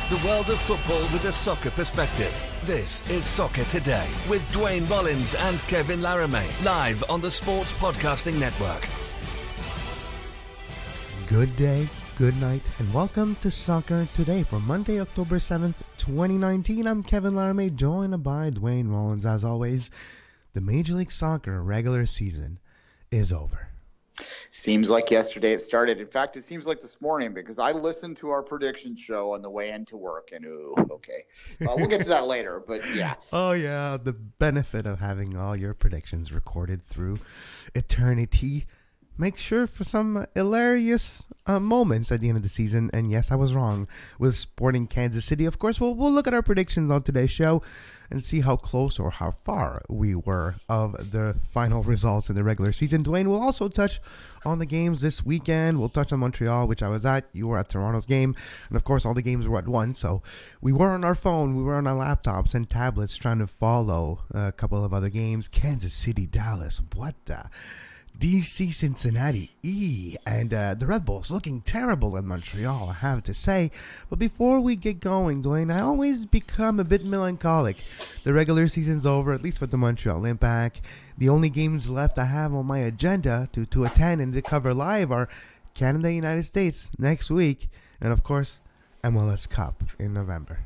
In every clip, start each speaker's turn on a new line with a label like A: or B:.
A: The world of football with a soccer perspective. This is Soccer Today with Duane, Rollins and Kevin Laramee. Live on the Sports Podcasting Network.
B: Good day, good night, and welcome to Soccer Today for Monday, October 7th, 2019. I'm Kevin Laramee, joined by Duane Rollins. As always, the Major League Soccer regular season is over.
C: Seems like yesterday it started. In fact, it seems like this morning because I listened to our prediction show on the way into work and okay. We'll get to that later, but yeah.
B: Oh yeah, the benefit of having all your predictions recorded through eternity. Make sure for some hilarious moments at the end of the season. And yes, I was wrong with Sporting Kansas City. Of course, we'll look at our predictions on today's show and see how close or how far we were of the final results in the regular season. Duane will also touch on the games this weekend. We'll touch on Montreal, which I was at. You were at Toronto's game. And of course, all the games were at once. So we were on our phone. We were on our laptops and tablets trying to follow a couple of other games. Kansas City, Dallas. What the... DC, Cincinnati, and the Red Bulls looking terrible in Montreal, I have to say. But before we get going, Duane, I always become a bit melancholic. The regular season's over, at least for the Montreal Impact. The only games left I have on my agenda to attend and to cover live are Canada, United States next week, and of course, MLS Cup in November.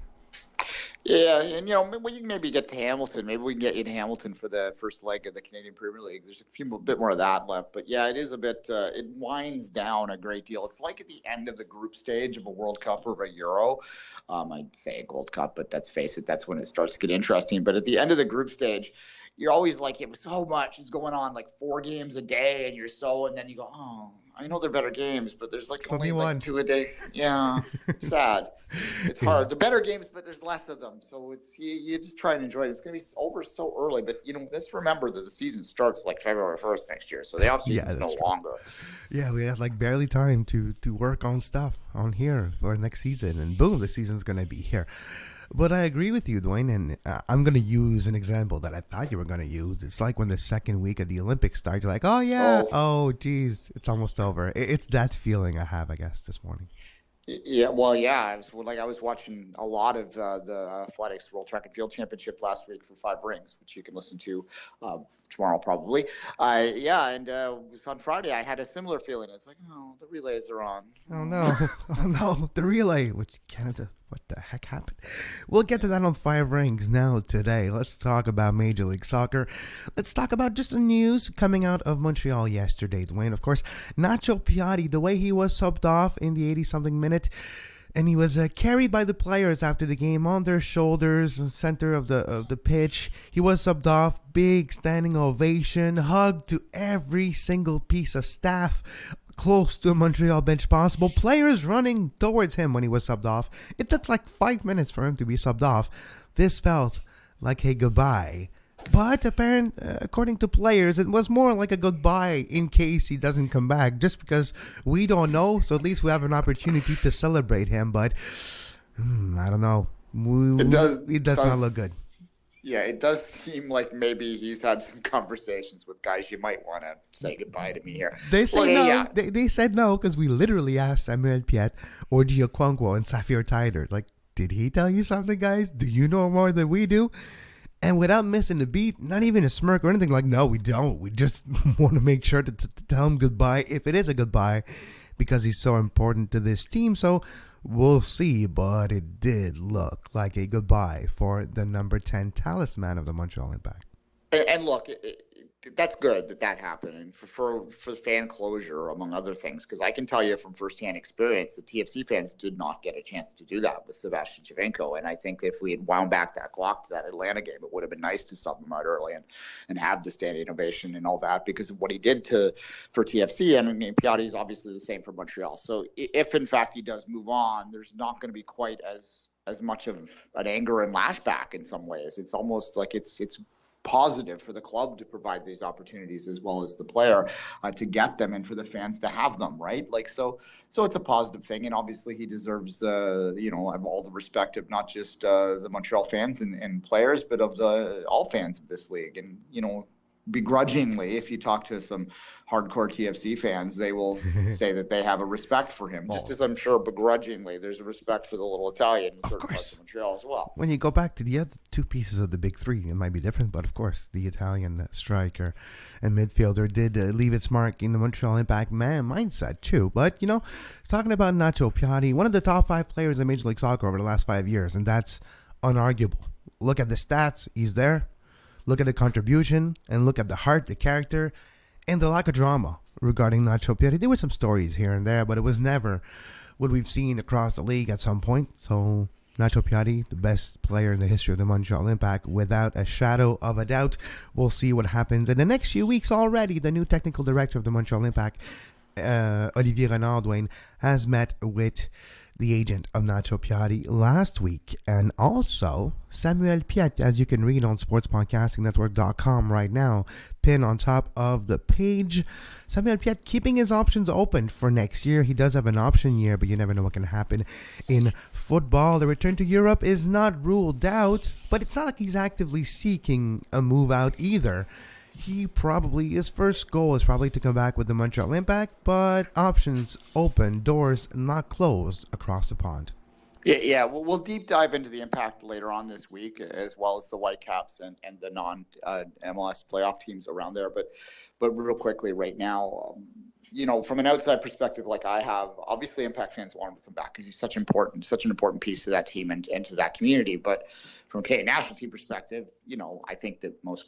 C: Yeah, and we can maybe get to Hamilton. Maybe we can get you to Hamilton for the first leg of the Canadian Premier League. There's a bit more of that left, but yeah, it is a bit. It winds down a great deal. It's like at the end of the group stage of a World Cup or a Euro. I'd say a Gold Cup, but let's face it, that's when it starts to get interesting. But at the end of the group stage, you're always like, it was so much is going on, like 4 games a day, and and then you go, oh. I know they're better games, but there's only like 2 a day. Yeah, it's sad. It's hard. They're better games, but there's less of them. So it's you just try and enjoy it. It's going to be over so early, but let's remember that the season starts like February 1st next year. So the off season is no longer. Yeah,
B: we have like barely time to work on stuff on here for next season, and boom, the season's going to be here. But I agree with you, Duane, and I'm going to use an example that I thought you were going to use. It's like when the second week of the Olympics starts, you're like, oh, yeah, geez, it's almost over. It's that feeling I have, I guess, this morning.
C: Yeah, well, yeah. I was watching a lot of the Athletics World Track and Field Championship last week for 5 Rings, which you can listen to tomorrow probably. And on Friday I had a similar feeling. It's like, oh, the relays are on.
B: Oh no, the relay, which Canada, what the heck happened? We'll get to that on 5 Rings now today. Let's talk about Major League Soccer. Let's talk about just the news coming out of Montreal yesterday, Duane. Of course, Nacho Piatti, the way he was subbed off in the 80-something minute, and he was carried by the players after the game on their shoulders in the center of the pitch. He was subbed off, big standing ovation, hugged to every single piece of staff close to a Montreal bench possible. Players running towards him when he was subbed off. It took like 5 minutes for him to be subbed off. This felt like a goodbye. But according to players, it was more like a goodbye in case he doesn't come back, just because we don't know. So at least we have an opportunity to celebrate him. But I don't know. It does not look good.
C: Yeah, it does seem like maybe he's had some conversations with guys. You might want to say goodbye to me here.
B: They say no. Yeah. They said no because we literally asked Samuel Piet, Orji Okonkwo, and Safir Taider, like, did he tell you something, guys? Do you know more than we do? And without missing a beat, not even a smirk or anything, like, no, we don't. We just want to make sure to tell him goodbye, if it is a goodbye, because he's so important to this team. So we'll see, but it did look like a goodbye for the number 10 talisman of the Montreal Impact.
C: And look, that's good that happened, and for fan closure, among other things, because I can tell you from firsthand experience, the TFC fans did not get a chance to do that with Sebastian Giovinco, and I think if we had wound back that clock to that Atlanta game, it would have been nice to sub him out early and have the standing ovation and all that because of what he did for TFC, and I mean, Piatti is obviously the same for Montreal. So if in fact he does move on, there's not going to be quite as much of an anger and lashback in some ways. It's almost like it's positive for the club to provide these opportunities as well as the player to get them and for the fans to have them, right? Like, so it's a positive thing. And obviously he deserves all the respect of not just the Montreal fans and players, but of all fans of this league. And, begrudgingly, if you talk to some hardcore TFC fans, they will say that they have a respect for him, just as I'm sure begrudgingly there's a respect for the little Italian in certain parts of Montreal as well.
B: When you go back to the other two pieces of the big three, it might be different, but of course, the Italian striker and midfielder did leave its mark in the Montreal Impact mindset too. But, talking about Nacho Piatti, one of the top 5 players in Major League Soccer over the last 5 years, and that's unarguable. Look at the stats, he's there. Look at the contribution, and look at the heart, the character, and the lack of drama regarding Nacho Piatti. There were some stories here and there, but it was never what we've seen across the league at some point. So Nacho Piatti, the best player in the history of the Montreal Impact, without a shadow of a doubt. We'll see what happens in the next few weeks already. The new technical director of the Montreal Impact, Olivier Renard, Duane, has met with the agent of Nacho Piatti last week, and also Samuel Piette, as you can read on sportspodcastingnetwork.com right now, pinned on top of the page. Samuel Piette keeping his options open for next year. He does have an option year, but you never know what can happen in football. The return to Europe is not ruled out, but it's not like he's actively seeking a move out either. His first goal is probably to come back with the Montreal Impact, but options open, doors not closed across the pond.
C: Yeah, we'll deep dive into the Impact later on this week, as well as the Whitecaps and the non-MLS playoff teams around there. But real quickly right now, from an outside perspective like I have, obviously Impact fans want him to come back because he's such an important piece to that team and to that community. But from a Canadian national team perspective, I think that most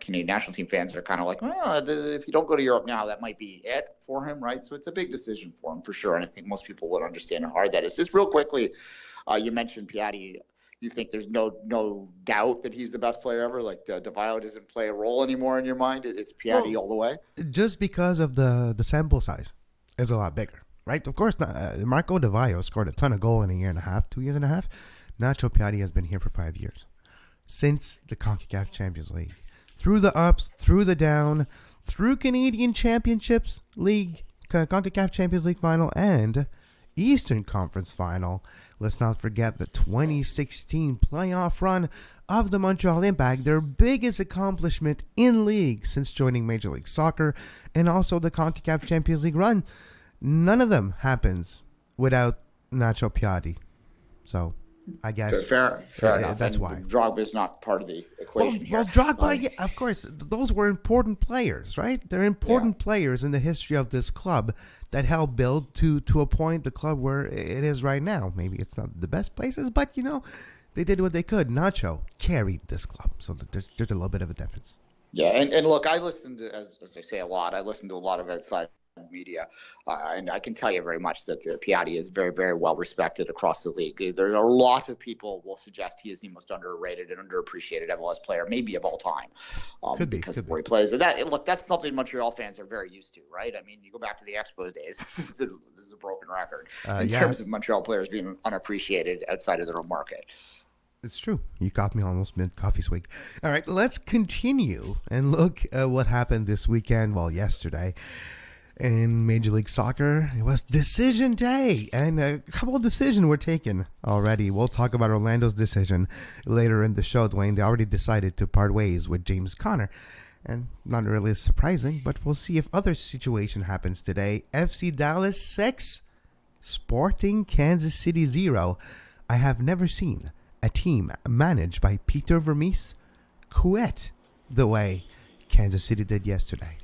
C: Canadian national team fans are kind of like, well, if you don't go to Europe now, that might be it for him, right? So it's a big decision for him for sure. And I think most people would understand how hard that is. Just real quickly, you mentioned Piatti. You think there's no doubt that he's the best player ever? Like DeVio doesn't play a role anymore in your mind? It's Piatti all the way?
B: Just because of the sample size is a lot bigger, right? Of course, Marco DeVio scored a ton of goals in a year and a half, 2 years and a half. Nacho Piatti has been here for 5 years. Since the CONCACAF Champions League. Through the ups, through the down, through Canadian Championships League, CONCACAF Champions League final, and Eastern Conference final. Let's not forget the 2016 playoff run of the Montreal Impact, their biggest accomplishment in league since joining Major League Soccer, and also the CONCACAF Champions League run. None of them happens without Nacho Piatti. So I guess
C: fair enough.
B: That's
C: and
B: why
C: Drogba is not part of the equation here.
B: Well, Drogba, of course, those were important players, right? They're important players in the history of this club that helped build to a point the club where it is right now. Maybe it's not the best places, but they did what they could. Nacho carried this club, so there's a little bit of a difference.
C: Yeah, and look, I listen to, as I say a lot, I listen to a lot of outside media, and I can tell you very much that Piatti is very, very well respected across the league. There are a lot of people will suggest he is the most underrated and underappreciated MLS player, maybe of all time, because of where he plays. And that's something Montreal fans are very used to, right? I mean, you go back to the Expos days. This is a broken record in terms of Montreal players being unappreciated outside of their own market.
B: It's true. You caught me almost mid-coffee swig. All right, let's continue and look at what happened this weekend, yesterday. In Major League Soccer, it was decision day, and a couple of decisions were taken already. We'll talk about Orlando's decision later in the show, Duane. They already decided to part ways with James Conner, and not really surprising, but we'll see if other situation happens today. FC Dallas 6, Sporting Kansas City 0. I have never seen a team managed by Peter Vermees quit the way Kansas City did yesterday.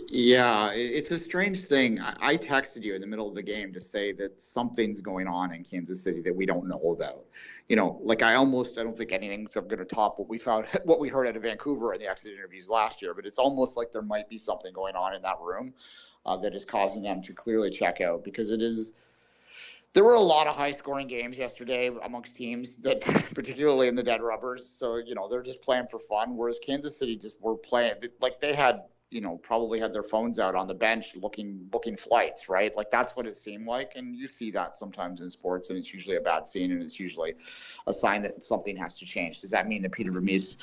C: Yeah, it's a strange thing. I texted you in the middle of the game to say that something's going on in Kansas City that we don't know about. I don't think anything's going to top what we heard out of Vancouver in the exit interviews last year. But it's almost like there might be something going on in that room that is causing them to clearly check out, because there were a lot of high-scoring games yesterday amongst teams that, particularly in the dead rubbers. So they're just playing for fun, whereas Kansas City just were playing like they had. Probably had their phones out on the bench booking flights, right? Like that's what it seemed like. And you see that sometimes in sports, and it's usually a bad scene, and it's usually a sign that something has to change. Does that mean that Peter Vermees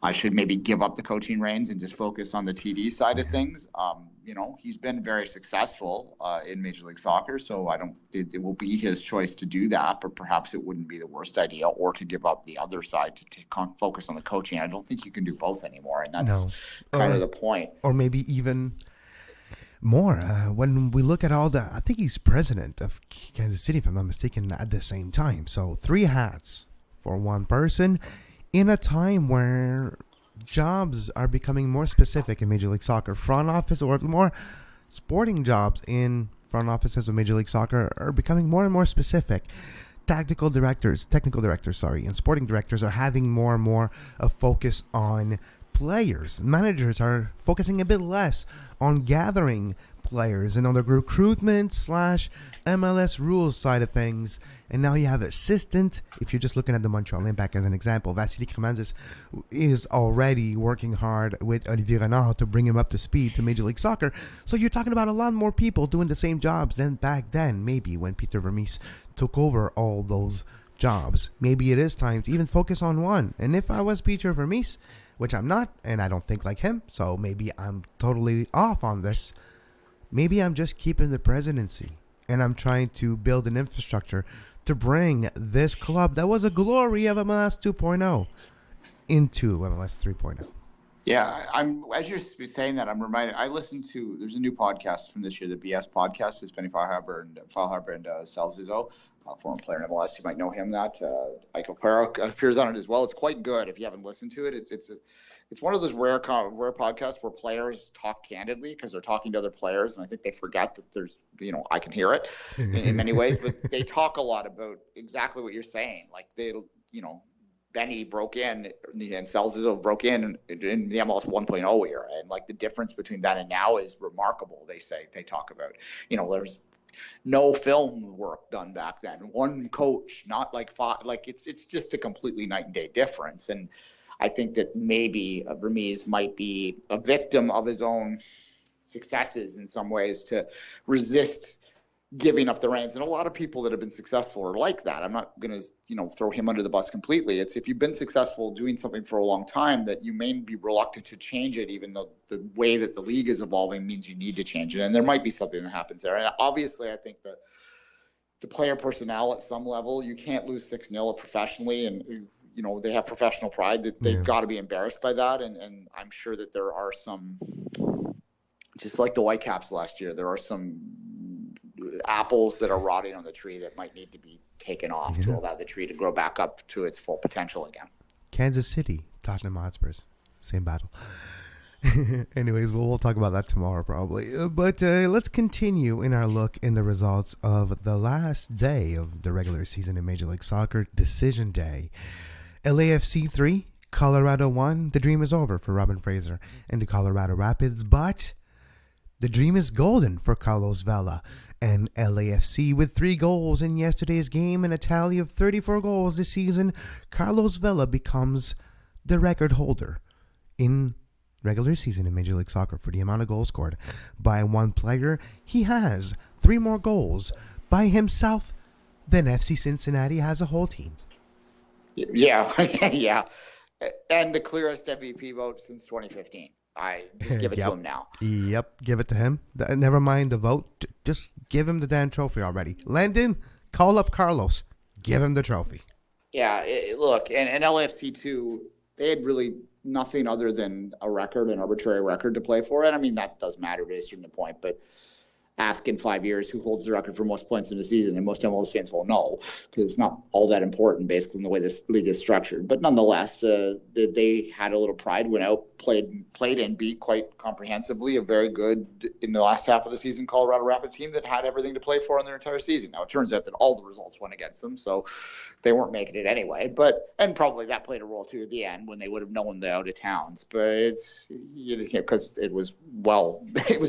C: I should maybe give up the coaching reins and just focus on the TD side of things. He's been very successful in Major League Soccer, so it will be his choice to do that, but perhaps it wouldn't be the worst idea, or to give up the other side to focus on the coaching. I don't think you can do both anymore, and that's kind of the point.
B: Or maybe even more. When we look at I think he's president of Kansas City, if I'm not mistaken, at the same time. So 3 hats for one person, in a time where jobs are becoming more specific in Major League Soccer. Front office, or more sporting jobs in front offices of Major League Soccer, are becoming more and more specific. Technical directors, and sporting directors are having more and more a focus on players. Managers are focusing a bit less on gathering players and on the recruitment / MLS rules side of things. And now you have assistant. If you're just looking at the Montreal Impact as an example, Vasily Kremanzis is already working hard with Olivier Renard to bring him up to speed to Major League Soccer. So you're talking about a lot more people doing the same jobs than back then, maybe when Peter Vermees took over all those jobs. Maybe it is time to even focus on one. And if I was Peter Vermees, which I'm not, and I don't think like him, so maybe I'm totally off on this, maybe I'm just keeping the presidency, and I'm trying to build an infrastructure to bring this club that was a glory of MLS 2.0 into MLS 3.0.
C: Yeah, as you're saying that, I'm reminded. I listened to. There's a new podcast from this year, the BS podcast. It's Benny Feilhaber and Sal Zizzo, former player in MLS. You might know him. Ike Opera appears on it as well. It's quite good. If you haven't listened to it, it's one of those rare podcasts where players talk candidly, because they're talking to other players, and I think they forget that there's, I can hear it in many ways, but they talk a lot about exactly what you're saying. Like Benny broke in and Salzizzo broke in the MLS 1.0 era, and like the difference between then and now is remarkable. They talk about, there's no film work done back then. One coach, not like five. Like it's just a completely night and day difference. And I think that maybe Vermees might be a victim of his own successes in some ways, to resist giving up the reins. And a lot of people that have been successful are like that. I'm not going to, throw him under the bus completely. It's if you've been successful doing something for a long time, that you may be reluctant to change it, even though the way that the league is evolving means you need to change it. And there might be something that happens there. And obviously, I think that the player personnel at some level, you can't lose 6-0 professionally. And, they have professional pride, that they've got to be embarrassed by that. And I'm sure that there are some, just like the Whitecaps last year, there are some apples that are rotting on the tree that might need to be taken off to allow the tree to grow back up to its full potential again.
B: Kansas City, Tottenham Hotspurs, same battle. Anyways, we'll talk about that tomorrow probably. But let's continue in our look in the results of the last day of the regular season in Major League Soccer, Decision Day. LAFC 3, Colorado 1. The dream is over for Robin Fraser and the Colorado Rapids, but the dream is golden for Carlos Vela and LAFC with 3 goals in yesterday's game and a tally of 34 goals this season. Carlos Vela becomes the record holder in regular season in Major League Soccer for the amount of goals scored by one player. He has 3 more goals by himself than FC Cincinnati has a whole team.
C: Yeah, yeah. And the clearest MVP vote since 2015. I just give it to him now.
B: Yep, give it to him. Never mind the vote. Just give him the damn trophy already. Landon, call up Carlos. Give him the trophy.
C: Yeah, look, and LAFC too, they had really nothing other than a record, an arbitrary record to play for. And I mean, that does matter to a certain point, but ask in 5 years who holds the record for most points in a season, and most MLS fans will know, because it's not all that important basically in the way this league is structured. But nonetheless, they had a little pride, went out, played and beat quite comprehensively a very good, in the last half of the season, Colorado Rapids team that had everything to play for in their entire season. Now, it turns out that all the results went against them, so they weren't making it anyway. And probably that played a role too at the end when they would have known the out of towns. But it's, because it was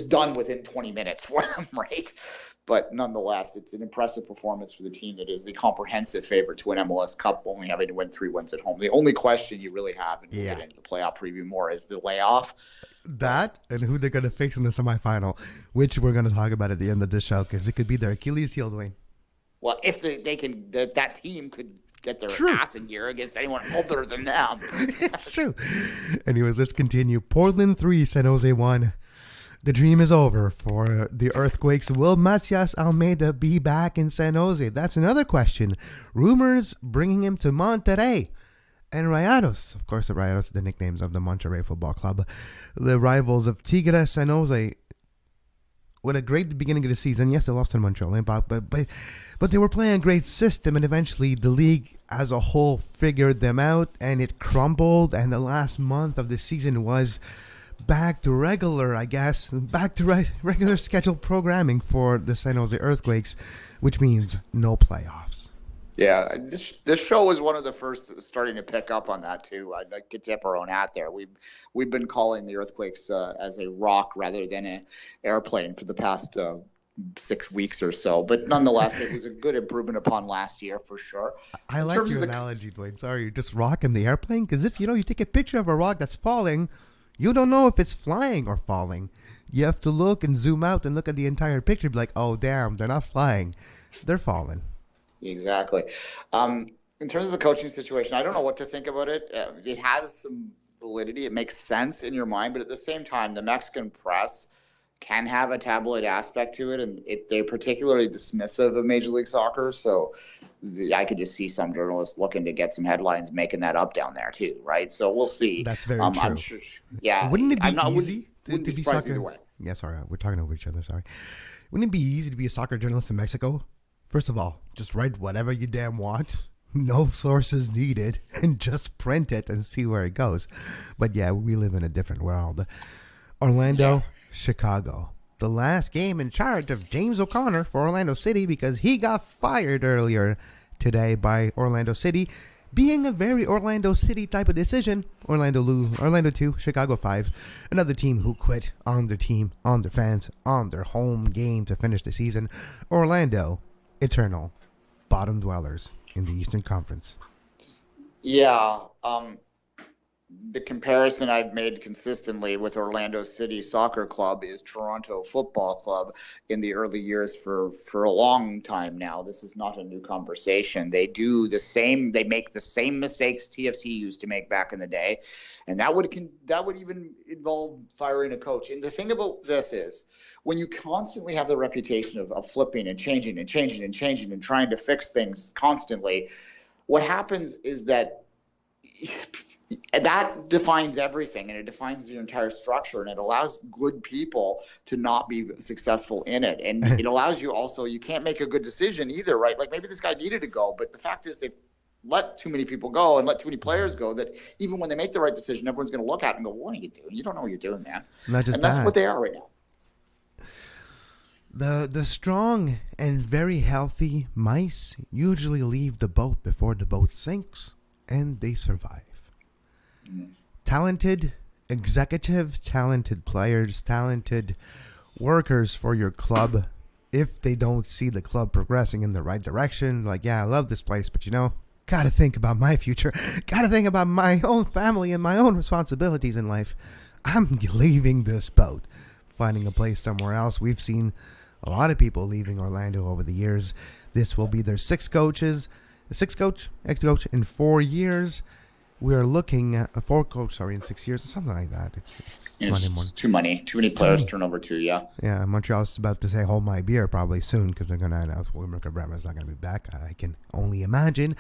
C: done within 20 minutes for them, right? But nonetheless, it's an impressive performance for the team that is the comprehensive favorite to an MLS Cup, only having to win 3 wins at home. The only question you really have, and we'll get into the playoff preview more, is the layoff.
B: That and who they're going to face in the semifinal, which we're going to talk about at the end of this show, because it could be their Achilles heel, Duane.
C: Well, if they can, that team could get their ass in gear against anyone other than them.
B: It's true. Anyways, let's continue. Portland 3, San Jose 1. The dream is over for the Earthquakes. Will Matias Almeida be back in San Jose? That's another question. Rumors bringing him to Monterrey. And Rayados, of course, the Rayados are the nicknames of the Monterrey Football Club. The rivals of Tigres San Jose. With a great beginning of the season. Yes, they lost in Montreal, but they were playing a great system, and eventually the league as a whole figured them out, and it crumbled, and the last month of the season was back to regular, I guess, back to regular scheduled programming for the San Jose Earthquakes, which means no playoffs.
C: Yeah, this show was one of the first starting to pick up on that too. I'd like to tip our own hat there. We've been calling the Earthquakes as a rock rather than an airplane for the past 6 weeks or so. But nonetheless, it was a good improvement upon last year for sure.
B: I like your analogy, Duane. Sorry, you're just rocking the airplane, because if you take a picture of a rock that's falling, you don't know if it's flying or falling. You have to look and zoom out and look at the entire picture. Be like, oh damn, they're not flying, they're falling.
C: Exactly. In terms of the coaching situation, I don't know what to think about it. It has some validity. It makes sense in your mind, but at the same time, the Mexican press can have a tabloid aspect to it, and they're particularly dismissive of Major League Soccer. So I could just see some journalists looking to get some headlines making that up down there too, right? So we'll see.
B: That's very true.
C: I'm sure, yeah.
B: Wouldn't it be easy to be
C: surprised
B: soccer?
C: Either way.
B: Yeah, sorry, we're talking over each other. Sorry. Wouldn't it be easy to be a soccer journalist in Mexico? First of all, just write whatever you damn want. No sources needed, and just print it and see where it goes. But yeah, we live in a different world. Orlando, Chicago. The last game in charge of James O'Connor for Orlando City, because he got fired earlier today by Orlando City, being a very Orlando City type of decision. Orlando 2, Chicago 5. Another team who quit on their team, on their fans, on their home game to finish the season. Orlando, eternal bottom dwellers in the Eastern Conference.
C: Yeah, the comparison I've made consistently with Orlando City Soccer Club is Toronto Football Club in the early years for a long time now. This is not a new conversation. They do the same. They make the same mistakes TFC used to make back in the day, and that would even involve firing a coach. And the thing about this is, when you constantly have the reputation of flipping and changing and changing and changing and trying to fix things constantly, what happens is that defines everything, and it defines the entire structure, and it allows good people to not be successful in it. And it allows you also, you can't make a good decision either, right? Like maybe this guy needed to go, but the fact is they've let too many people go and let too many players go that even when they make the right decision, everyone's going to look at it and go, what are you doing? You don't know what you're doing, man. And that's what they are right now.
B: The strong and very healthy mice usually leave the boat before the boat sinks, and they survive. Talented executives, talented players, talented workers for your club, if they don't see the club progressing in the right direction, like, yeah, I love this place, but gotta think about my future, gotta think about my own family and my own responsibilities in life. I'm leaving this boat, finding a place somewhere else. We've seen a lot of people leaving Orlando over the years. This will be their ex-coach in 4 years. We're looking at a 4 coach, in 6 years, or something like that. It's
C: too many players turn over too. Yeah.
B: Yeah, Montreal's about to say hold my beer probably soon, because they're going to announce Wilmer Cabrera's not going to be back. I can only imagine.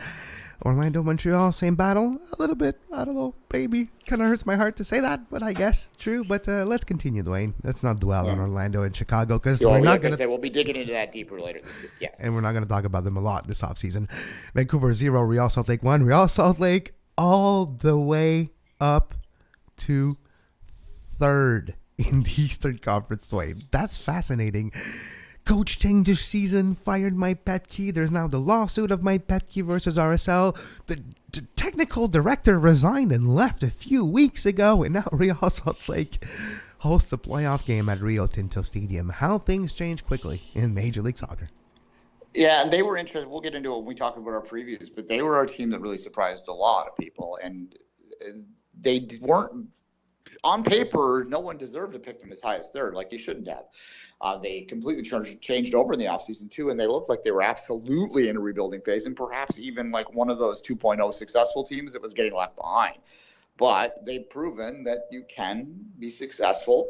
B: Orlando, Montreal, same battle. A little bit, I don't know, maybe. Kind of hurts my heart to say that, but I guess true. But let's continue, Duane. Let's not dwell on Orlando and Chicago, because we're not going to say
C: we'll be digging into that deeper later this week. Yes.
B: And we're not going to talk about them a lot this offseason. Vancouver 0, Real Salt Lake 1. Real Salt Lake all the way up to 3rd in the Eastern Conference, Duane. That's fascinating. Coach changed this season, fired Mike Petke. There's now the lawsuit of Mike Petke versus RSL. The technical director resigned and left a few weeks ago, and now Real Salt Lake hosts a playoff game at Rio Tinto Stadium. How things change quickly in Major League Soccer.
C: Yeah, and they were interested. We'll get into it when we talk about our previews, but they were our team that really surprised a lot of people, and they weren't on paper, no one deserved to pick them as high as third, like you shouldn't have. They completely changed over in the offseason too, and they looked like they were absolutely in a rebuilding phase, and perhaps even like one of those 2.0 successful teams that was getting left behind. But they've proven that you can be successful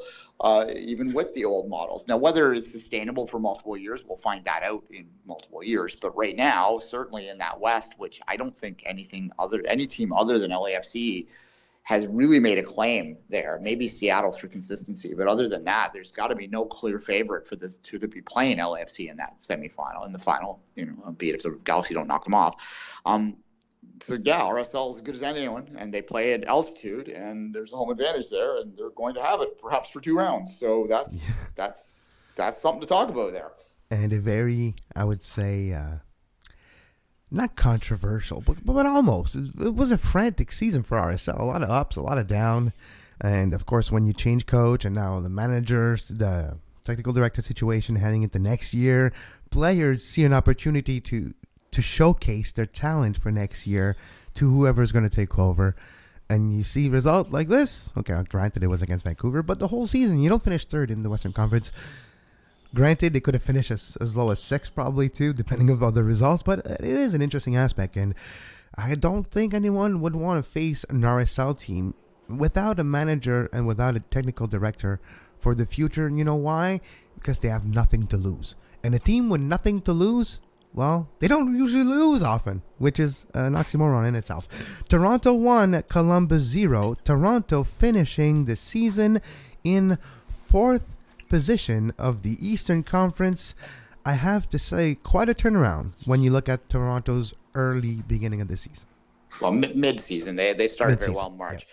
C: even with the old models. Now, whether it's sustainable for multiple years, we'll find that out in multiple years. But right now, certainly in that West, which I don't think any team other than LAFC has really made a claim there. Maybe Seattle through consistency, but other than that, there's got to be no clear favorite for the two to be playing LAFC in that semifinal, in the final. Be it if the Galaxy don't knock them off. So yeah, RSL is as good as anyone, and they play at altitude, and there's a home advantage there, and they're going to have it perhaps for 2 rounds. So that's something to talk about there.
B: And a very, I would say, not controversial, but almost. It was a frantic season for RSL. A lot of ups, a lot of down, and of course, when you change coach, and now the managers, the technical director situation heading into next year, players see an opportunity to showcase their talent for next year to whoever's going to take over. And you see results like this. Okay, granted, it was against Vancouver, but the whole season, you don't finish third in the Western Conference. Granted, they could have finished as low as 6 probably too, depending on the results, but it is an interesting aspect. And I don't think anyone would want to face an RSL team without a manager and without a technical director for the future. And you know why? Because they have nothing to lose. And a team with nothing to lose, well, they don't usually lose often, which is an oxymoron in itself. Toronto 1, Columbus 0. Toronto finishing the season in 4th position of the Eastern Conference. I have to say, quite a turnaround when you look at Toronto's early beginning of the season.
C: Well, mid-season. They started very well in March.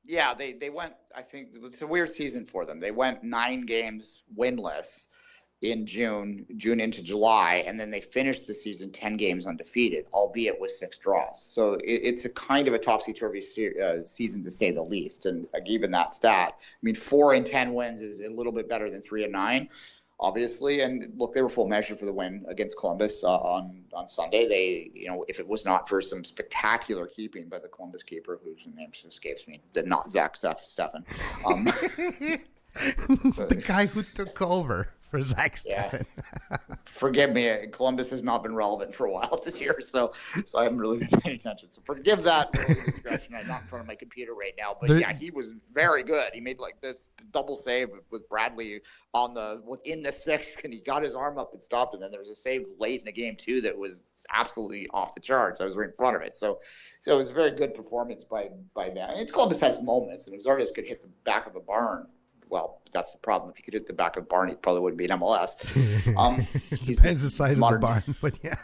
C: Yes. They went, I think, it's a weird season for them. They went 9 games winless in June into July, and then they finished the season 10 games undefeated, albeit with 6 draws. So it's a kind of a topsy-turvy season to say the least. And given that stat, 4 and 10 wins is a little bit better than 3 and 9, obviously. And look, they were full measure for the win against Columbus on Sunday. They, if it was not for some spectacular keeping by the Columbus keeper, whose name escapes me, not Zach Steffen.
B: The guy who took over for Zach Steffen.
C: Forgive me, Columbus has not been relevant for a while this year, so I haven't really been paying attention. So forgive that discretion. I'm not in front of my computer right now, but he was very good. He made like this double save with Bradley within the 6th, and he got his arm up and stopped. And then there was a save late in the game too that was absolutely off the charts. I was right in front of it, so it was a very good performance by them. And Columbus had its moments, and Zardes could hit the back of a barn. Well, that's the problem. If he could hit the back of Barn, he probably wouldn't be in MLS.
B: Depends the size of the barn, but yeah.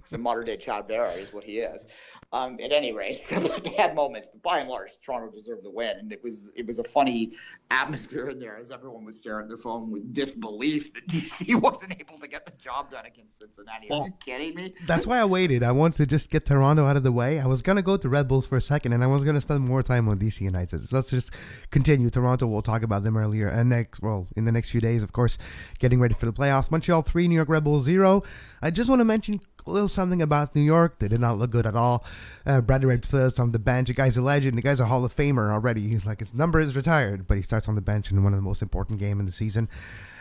C: He's a modern-day Chad Barra is what he is. At any rate, so they had moments, but by and large, Toronto deserved the win. And it was a funny atmosphere in there as everyone was staring at their phone with disbelief that DC wasn't able to get the job done against Cincinnati. Are you kidding me?
B: That's why I waited. I wanted to just get Toronto out of the way. I was going to go to Red Bulls for a second, and I was going to spend more time on DC United. So let's just continue. Toronto, we'll talk about them earlier. And in the next few days, of course, getting ready for the playoffs. Montreal 3, New York Red Bulls 0. I just want to mention a little something about New York. They did not look good at all. Bradley Wright Phillips on the bench. The guy's a legend. The guy's a Hall of Famer already. He's like, his number is retired, but he starts on the bench in one of the most important games in the season.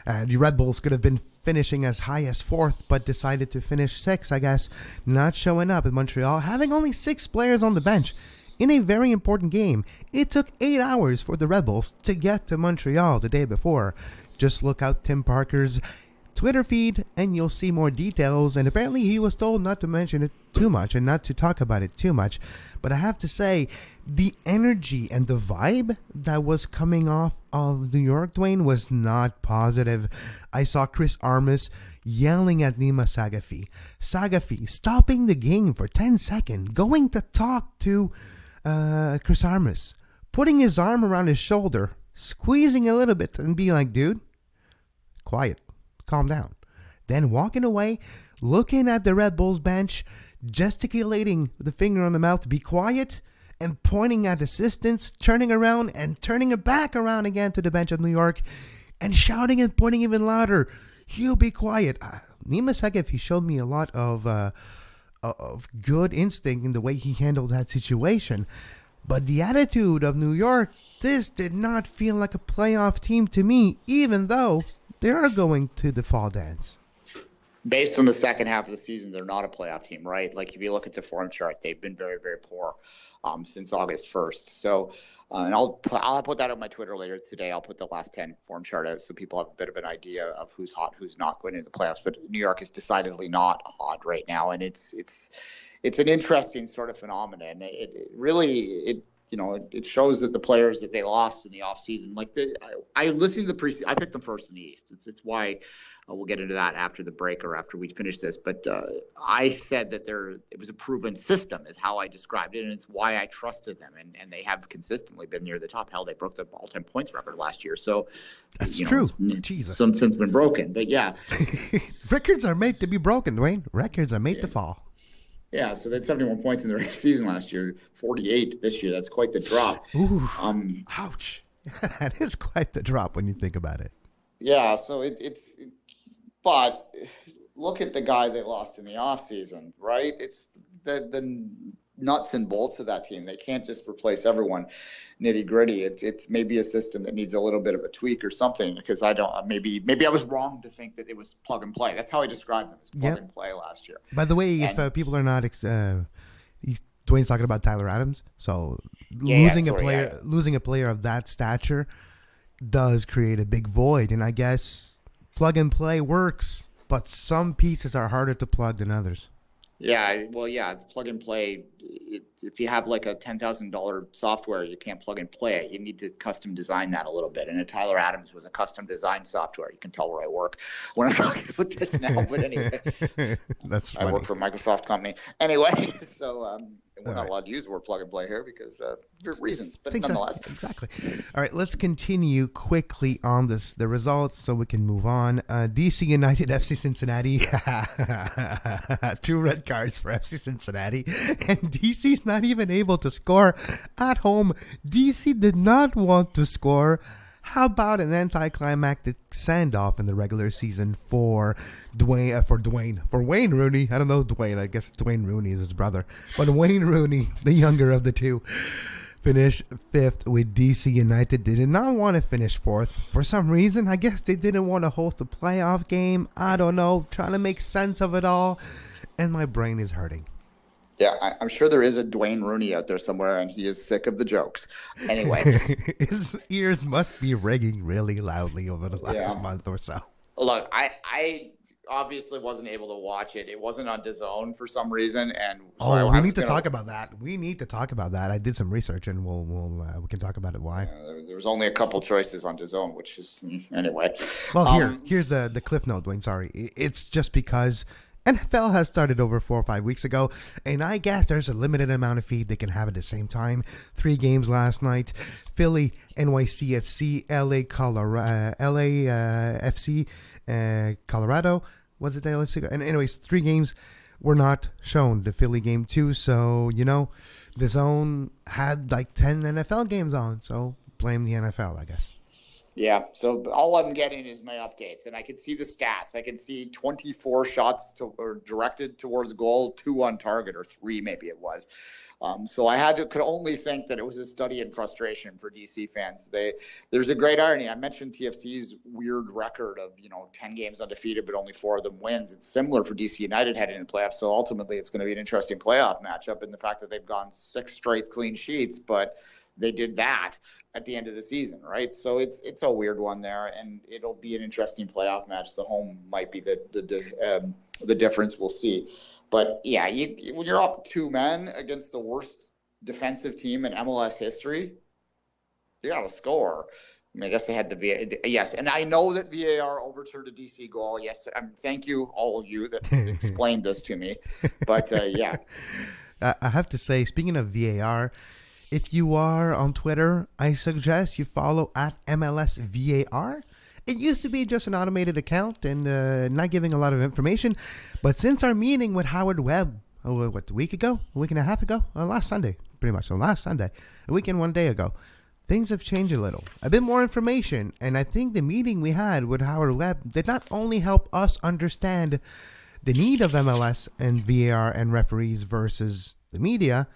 B: The Red Bulls could have been finishing as high as 4th, but decided to finish 6th, I guess, not showing up in Montreal, having only 6 players on the bench in a very important game. It took 8 hours for the Red Bulls to get to Montreal the day before. Just look out Tim Parker's Twitter feed and you'll see more details. And apparently he was told not to mention it too much and not to talk about it too much. But I have to say, the energy and the vibe that was coming off of New York, Duane, was not positive. I saw Chris Armas yelling at Nima Sagafi stopping the game for 10 seconds, going to talk to Chris Armas, putting his arm around his shoulder, squeezing a little bit and being like, dude, quiet. Calm down. Then walking away, looking at the Red Bulls bench, gesticulating with the finger on the mouth to be quiet, and pointing at assistants, turning around and turning it back around again to the bench of New York, and shouting and pointing even louder, "You be quiet." Nima Segev, he showed me a lot of good instinct in the way he handled that situation. But the attitude of New York, this did not feel like a playoff team to me, even though they are going to the fall dance.
C: Based on the second half of the season, they're not a playoff team, right? Like if you look at the form chart, they've been very, very poor since August 1st. So, and I'll put that on my Twitter later today. I'll put the last 10 form chart out so people have a bit of an idea of who's hot, who's not going into the playoffs. But New York is decidedly not hot right now, and it's an interesting sort of phenomenon. It really shows that the players that they lost in the offseason, like I listened to the preseason. I picked them first in the East. It's why. We'll get into that after the break or after we finish this. But I said that it was a proven system is how I described it, and it's why I trusted them. And they have consistently been near the top. Hell, they broke the all-time points record last year. So
B: that's true. Jesus.
C: Since been broken. But yeah.
B: Records are made to be broken, Duane. Records are made to fall.
C: Yeah, so they had 71 points in the regular season last year, 48 this year. That's quite the drop.
B: Ooh, ouch. That is quite the drop when you think about it.
C: Yeah, so but look at the guy they lost in the offseason, right? It's the nuts and bolts of that team. They can't just replace everyone nitty gritty. It's maybe a system that needs a little bit of a tweak or something, because maybe I was wrong to think that it was plug and play. That's how I described them, as plug and play last year.
B: By the way, if people are not, Duane's talking about Tyler Adams. So losing a player of that stature does create a big void, and I guess plug and play works, but some pieces are harder to plug than others.
C: Yeah, well, plug and play. If you have like a $10,000 software, you can't plug and play it. You need to custom design that a little bit. And Tyler Adams was a custom design software. You can tell where I work when I'm talking about this now. But anyway,
B: that's funny.
C: I work for a Microsoft company. Anyway, so we're not allowed to use the word plug and play here because for reasons. But nonetheless,
B: exactly. All right, let's continue quickly on the results so we can move on. DC United, FC Cincinnati. 2 red cards for FC Cincinnati, and DC's not even able to score at home. DC did not want to score. How about an anticlimactic send-off in the regular season for Wayne Rooney? I don't know Duane. I guess Duane Rooney is his brother. But Wayne Rooney, the younger of the two, finished 5th with DC United. They did not want to finish 4th. For some reason, I guess they didn't want to host a playoff game. I don't know. Trying to make sense of it all. And my brain is hurting.
C: Yeah, I'm sure there is a Duane Rooney out there somewhere, and he is sick of the jokes. Anyway.
B: His ears must be ringing really loudly over the last month or so.
C: Look, I obviously wasn't able to watch it. It wasn't on DAZN for some reason, and so
B: we need to talk about that. We need to talk about that. I did some research, and we can talk about it. Why?
C: There was only a couple choices on DAZN, which is anyway.
B: Well, here's the cliff note, Duane. Sorry, it's just because NFL has started over 4 or 5 weeks ago, and I guess there's a limited amount of feed they can have at the same time. 3 games last night: Philly, NYCFC, LAFC, Colorado. Was it the LFC? And anyways, 3 games were not shown. The Philly game too. So the zone had like 10 NFL games on. So blame the NFL, I guess.
C: Yeah, so all I'm getting is my updates, and I can see the stats. I can see 24 shots directed towards goal, 2 on target, or 3 maybe it was. So I could only think that it was a study in frustration for DC fans. There's a great irony. I mentioned TFC's weird record of 10 games undefeated, but only 4 of them wins. It's similar for DC United heading into playoffs. So ultimately, it's going to be an interesting playoff matchup in the fact that they've gone 6 straight clean sheets, but they did that at the end of the season, right? So it's a weird one there, and it'll be an interesting playoff match. The home might be the difference. We'll see. But yeah, when you're up 2 men against the worst defensive team in MLS history, you got to score. I mean, I guess they had the VAR. Yes, and I know that VAR overturned a DC goal. Yes, thank you, all of you that explained this to me. But yeah.
B: I have to say, speaking of VAR, if you are on Twitter, I suggest you follow at MLS VAR. It used to be just an automated account and not giving a lot of information. But since our meeting with Howard Webb, a week ago? A week and a half ago? Last Sunday, pretty much. So last Sunday, a week and 1 day ago, things have changed a little. A bit more information. And I think the meeting we had with Howard Webb did not only help us understand the need of MLS and VAR and referees versus the media,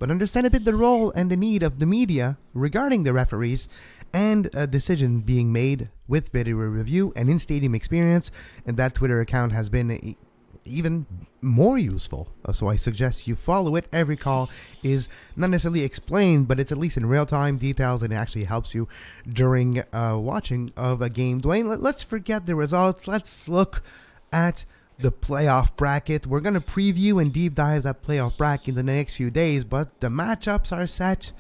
B: but understand a bit the role and the need of the media regarding the referees and a decision being made with video review and in-stadium experience, and that Twitter account has been even more useful. So I suggest you follow it. Every call is not necessarily explained, but it's at least in real-time details, and it actually helps you during watching of a game. Duane, let's forget the results. Let's look at the playoff bracket. We're going to preview and deep dive that playoff bracket in the next few days, but the matchups are set.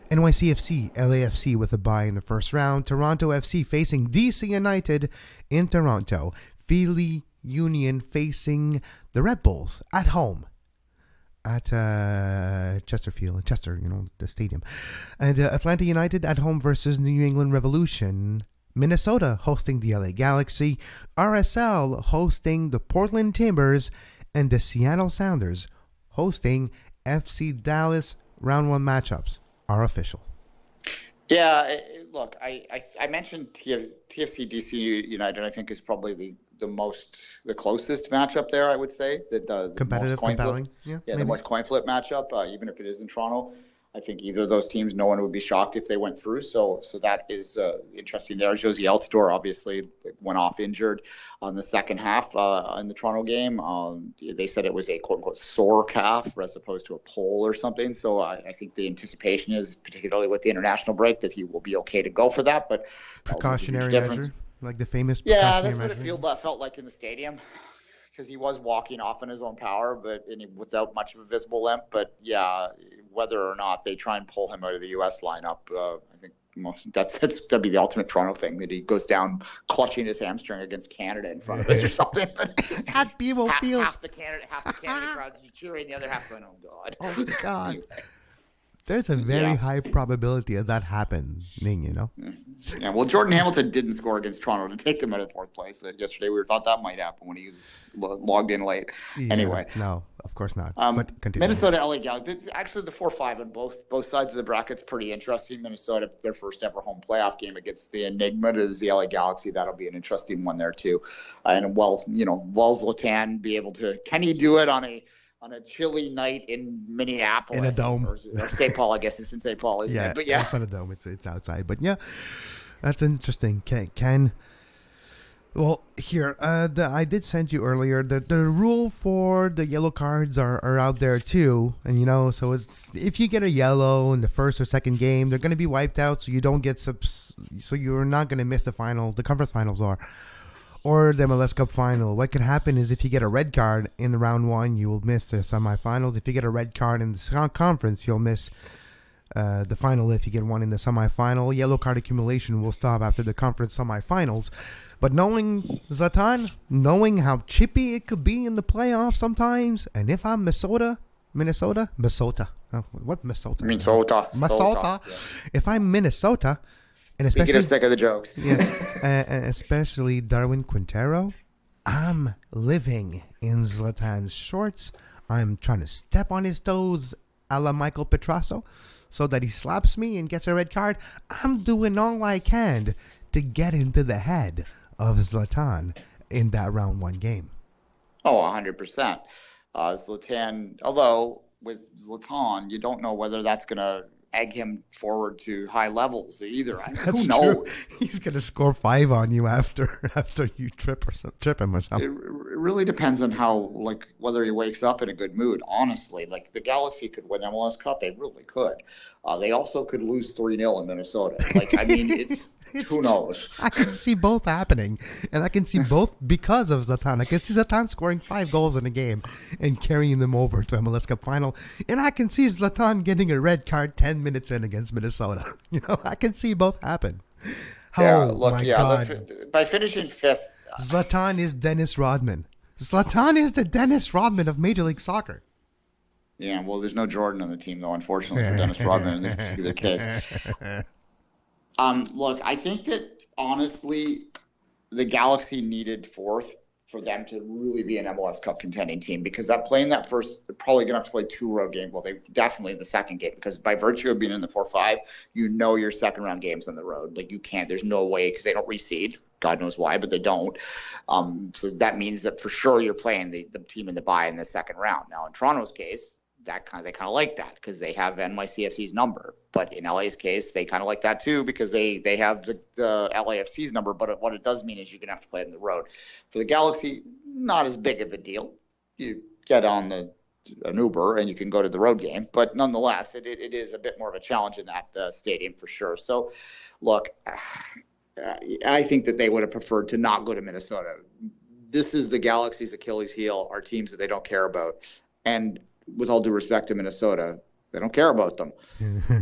B: NYCFC, LAFC with a bye in the first round. Toronto FC facing DC United in Toronto. Philly Union facing the Red Bulls at home at Chesterfield, Chester, the stadium. And Atlanta United at home versus New England Revolution. Minnesota hosting the LA Galaxy. RSL hosting the Portland Timbers. And the Seattle Sounders hosting FC Dallas. Round 1 matchups are official.
C: Yeah, look, I mentioned TFC DC United. I think is probably the closest matchup there. I would say the
B: competitive, compelling.
C: The most coin flip matchup. Even if it is in Toronto, I think either of those teams, no one would be shocked if they went through. So that is interesting there. Josie Altidore obviously went off injured on the second half in the Toronto game. They said it was a quote-unquote sore calf as opposed to a pull or something. So I think the anticipation is, particularly with the international break, that he will be okay to go for that. But
B: precautionary measure, like the famous
C: that's what it felt like in the stadium. Because he was walking off on his own power, without much of a visible limp. But yeah, whether or not they try and pull him out of the U.S. lineup, I think that'd be the ultimate Toronto thing, that he goes down clutching his hamstring against Canada in front of us or something.
B: Half
C: the Canada crowd's cheering, the other half going, "Oh God,
B: oh God." Anyway. There's a very high probability of that happening,
C: Yeah, well, Jordan Hamilton didn't score against Toronto to take them out of 4th place. Yesterday, we thought that might happen when he was logged in late.
B: Yeah,
C: anyway.
B: No, of course not. But continue.
C: Minnesota, LA Galaxy. Actually, the 4-5 on both sides of the bracket's pretty interesting. Minnesota, their first ever home playoff game against the Enigma is the LA Galaxy. That'll be an interesting one there, too. And, will Zlatan be able to – can he do it on a chilly night in Minneapolis,
B: in a dome,
C: or St. Paul? I guess it's in St. Paul, isn't it? But
B: it's not a dome; it's outside. But yeah, that's interesting. Well, here I did send you earlier the rule for the yellow cards are out there too, and so it's if you get a yellow in the first or second game, they're going to be wiped out, so you don't get so you're not going to miss the final. The conference finals or the MLS Cup final. What could happen is if you get a red card in the round 1, you will miss the semifinals. If you get a red card in the conference, you'll miss the final. If you get one in the semifinal, yellow card accumulation will stop after the conference semifinals. But knowing Zlatan, knowing how chippy it could be in the playoffs sometimes, and if I'm Minnesota. Oh, what Minnesota?
C: Minnesota.
B: Yeah. If I'm Minnesota. And
C: speaking of sick of the jokes.
B: Especially Darwin Quintero, I'm living in Zlatan's shorts. I'm trying to step on his toes a la Michael Petrasso so that he slaps me and gets a red card. I'm doing all I can to get into the head of Zlatan in that round 1 game.
C: Oh, 100%. Zlatan, although with Zlatan, you don't know whether that's going to egg him forward to high levels either. Who knows?
B: He's gonna score 5 on you after you trip him or something.
C: It really depends on how, whether he wakes up in a good mood. Honestly, the Galaxy could win MLS Cup. They really could. They also could lose 3-0 in Minnesota. It's who knows?
B: I can see both happening, and I can see both because of Zlatan. I can see Zlatan scoring 5 goals in a game and carrying them over to MLS Cup final, and I can see Zlatan getting a red card 10 minutes in against Minnesota. I can see both happen. God!
C: By finishing 5th,
B: Zlatan is Dennis Rodman. Zlatan is the Dennis Rodman of Major League Soccer.
C: Yeah, well, there's no Jordan on the team, though, unfortunately, for Dennis Rodman in this particular case. Look, I think that, honestly, the Galaxy needed 4th for them to really be an MLS Cup contending team, because playing that first, they're probably going to have to play 2 road games. Well, they definitely the second game, because by virtue of being in the 4-5, your second round game's on the road. You can't, there's no way, because they don't reseed. God knows why, but they don't. So that means that for sure you're playing the team in the bye in the second round. Now, in Toronto's case, they kind of like that because they have NYCFC's number. But in LA's case, they kind of like that too because they have the LAFC's number. But what it does mean is you're going to have to play on the road. For the Galaxy, not as big of a deal. You get on an Uber and you can go to the road game. But nonetheless, it is a bit more of a challenge in that stadium for sure. So, look, I think that they would have preferred to not go to Minnesota. This is the Galaxy's Achilles heel, are teams that they don't care about. And with all due respect to Minnesota, they don't care about them.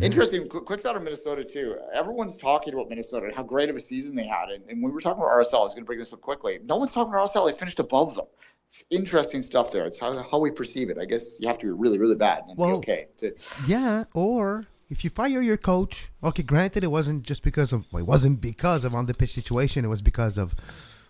C: Interesting, quick thought on Minnesota, too. Everyone's talking about Minnesota and how great of a season they had. And when we were talking about RSL, I was going to bring this up quickly. No one's talking about RSL. They finished above them. It's interesting stuff there. It's how we perceive it. I guess you have to be really, really bad and be okay.
B: Yeah, or if you fire your coach, okay, granted, it wasn't because of on the pitch situation. It was because of,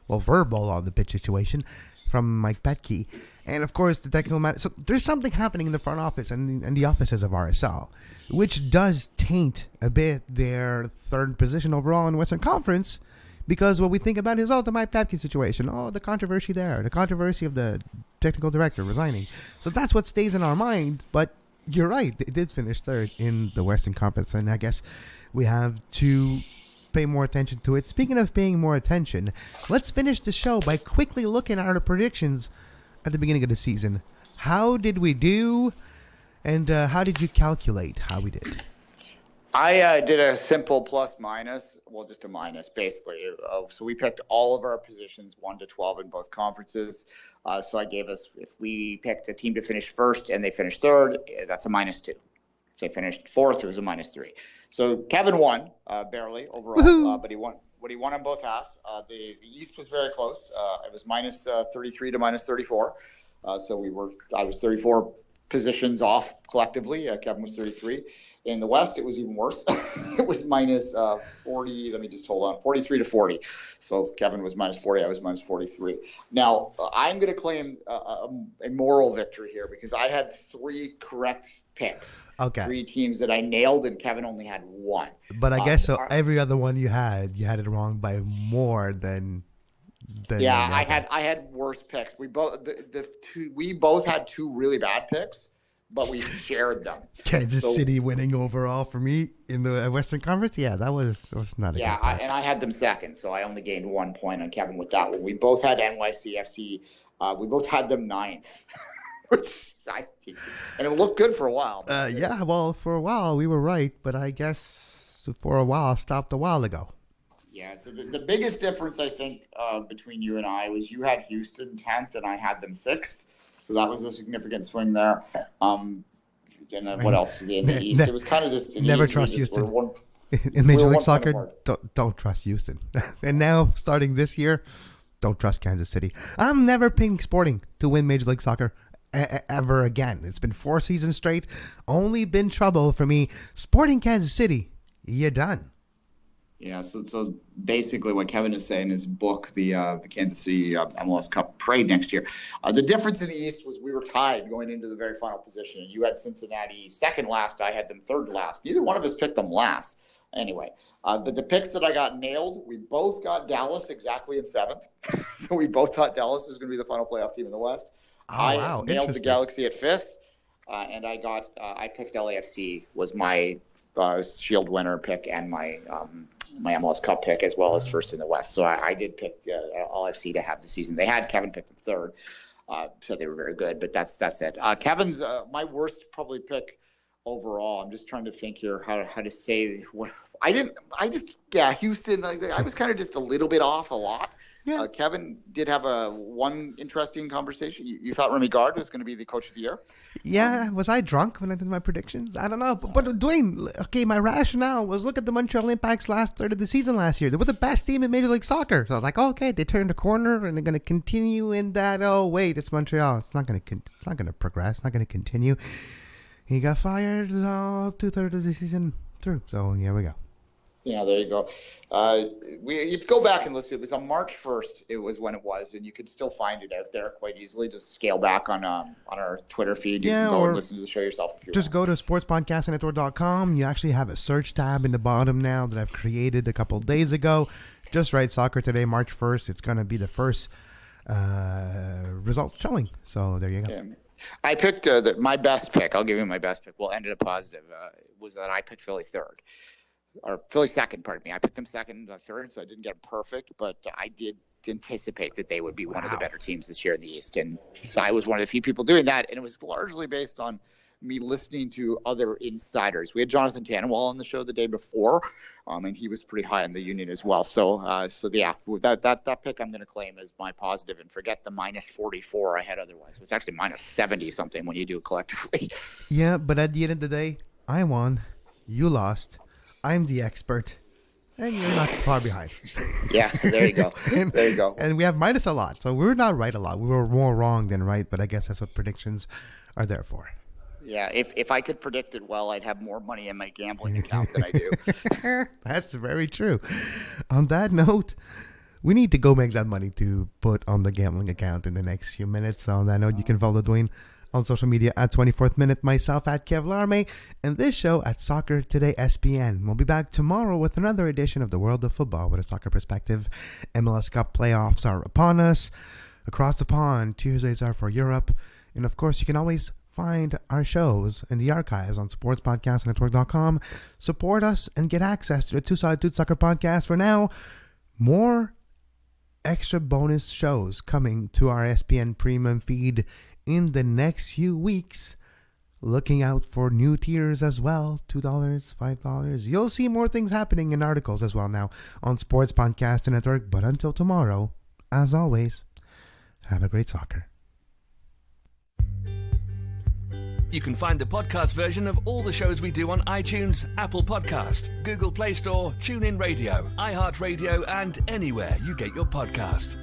B: verbal on the pitch situation from Mike Petke. And, of course, the technical matter. So there's something happening in the front office and the offices of RSL, which does taint a bit their third position overall in Western Conference, because what we think about is, the Mike Petke situation. The controversy there. The controversy of the technical director resigning. So that's what stays in our mind. But you're right. They did finish third in the Western Conference. And I guess we have to pay more attention to it. Speaking of paying more attention, let's finish the show by quickly looking at our predictions at the beginning of the season. How did we do? And how did you calculate how we did?
C: I did a simple plus minus, just a minus basically. So we picked all of our positions 1 to 12 in both conferences. So I gave us, if we picked a team to finish first and they finished third, that's a -2. If they finished fourth, it was a -3. So Kevin won barely overall, but he won. What he won on both halves. The East was very close. It was -33 to -34. So I was 34 positions off collectively. Kevin was 33. In the West, it was even worse. It was -40. Let me just hold on. 43 to 40. So Kevin was -40. I was -43. Now, I'm going to claim a moral victory here because I had 3 correct picks.
B: Okay.
C: 3 teams that I nailed, and Kevin only had 1.
B: But I guess so. Every other one you had it wrong by more than.
C: Yeah, I had worse picks. We both had 2 really bad picks, but we shared them.
B: Kansas City winning overall for me in the Western Conference. Yeah, that was not a good pick.
C: And I had them second, so I only gained 1 point on Kevin with that one. We both had NYCFC. We both had them 9th, and it looked good for a while.
B: Yeah, well, for a while we were right, but I guess for a while stopped a while ago.
C: Yeah, so the biggest difference, I think, between you and I was you had Houston 10th and I had them 6th. So that was a significant swing there. And then what else in the East? It was kind of just
B: never trust Houston. In Major League Soccer, don't trust Houston. And now, starting this year, don't trust Kansas City. I'm never picking Sporting to win Major League Soccer ever again. It's been 4 seasons straight. Only been trouble for me. Sporting Kansas City, you're done.
C: Yeah, so basically what Kevin is saying in his book, the Kansas City MLS Cup parade next year. The difference in the East was we were tied going into the very final position. You had Cincinnati second last. I had them third last. Neither one of us picked them last. Anyway, but the picks that I got nailed, we both got Dallas exactly in 7th. So we both thought Dallas was going to be the final playoff team in the West.
B: I
C: nailed the Galaxy at 5th. And I picked LAFC was my Shield winner pick and my MLS Cup pick as well as first in the West. So I did pick LAFC to have the season. They had Kevin picked them third, so they were very good. But that's it. Kevin's my worst probably pick overall. I'm just trying to think here how to say what Houston. I was kind of just a little bit off a lot. Yeah. Kevin did have one interesting conversation. You thought Remy Gard was going to be the coach of the year?
B: Yeah. Was I drunk when I did my predictions? I don't know. But Duane, okay, my rationale was look at the Montreal Impact's last third of the season last year. They were the best team in Major League Soccer. So I was like, okay, they turned a corner and they're going to continue in that. Oh, wait, it's Montreal. It's not going to progress. It's not going to continue. He got fired 2/3 of the season through. So here we go.
C: Yeah, there you go. You go back and listen. It was on March 1st. It was when it was, and you could still find it out there quite easily. Just scale back on our Twitter feed. You can go and listen to the show yourself if you
B: just want. Go to sportspodcastnetwork.com. You actually have a search tab in the bottom now that I've created a couple of days ago. Just write Soccer Today, March 1st. It's going to be the first result showing. So there you go.
C: Yeah. I picked my best pick. I'll give you my best pick. Well, ended up positive. Was that I picked Philly third. Or Philly second, pardon me. I picked them second, third, so I didn't get them perfect, but I did anticipate that they would be one of the better teams this year in the East. And so I was one of the few people doing that, and it was largely based on me listening to other insiders. We had Jonathan Tannenwald on the show the day before, and he was pretty high on the Union as well. So yeah, that pick I'm going to claim as my positive, and forget the minus 44 I had otherwise. It's actually minus 70 something when you do it collectively.
B: Yeah, but at the end of the day, I won, you lost, I'm the expert, and you're not far behind.
C: Yeah, there you go. There you go.
B: And we have minus a lot, so we're not right a lot. We were more wrong than right, but I guess that's what predictions are there for.
C: Yeah, if I could predict it well, I'd have more money in my gambling account than I do.
B: That's very true. On that note, we need to go make that money to put on the gambling account in the next few minutes. So on that note, you can follow Duane on social media at 24th Minute, myself at Kev Laramee, and this show at Soccer Today SPN. We'll be back tomorrow with another edition of the World of Football with a soccer perspective. MLS Cup playoffs are upon us. Across the pond, Tuesdays are for Europe. And of course, you can always find our shows in the archives on sportspodcastnetwork.com. Support us and get access to the Two Solid Dudes Soccer podcast. For now, more extra bonus shows coming to our SPN Premium feed in the next few weeks. Looking out for new tiers as well, $2, $5. You'll see more things happening in articles as well now on Sports Podcast Network. But until tomorrow, as always, have a great soccer.
A: You can find the podcast version of all the shows we do on iTunes, Apple Podcast, Google Play Store, TuneIn Radio, iHeartRadio, and anywhere you get your podcast.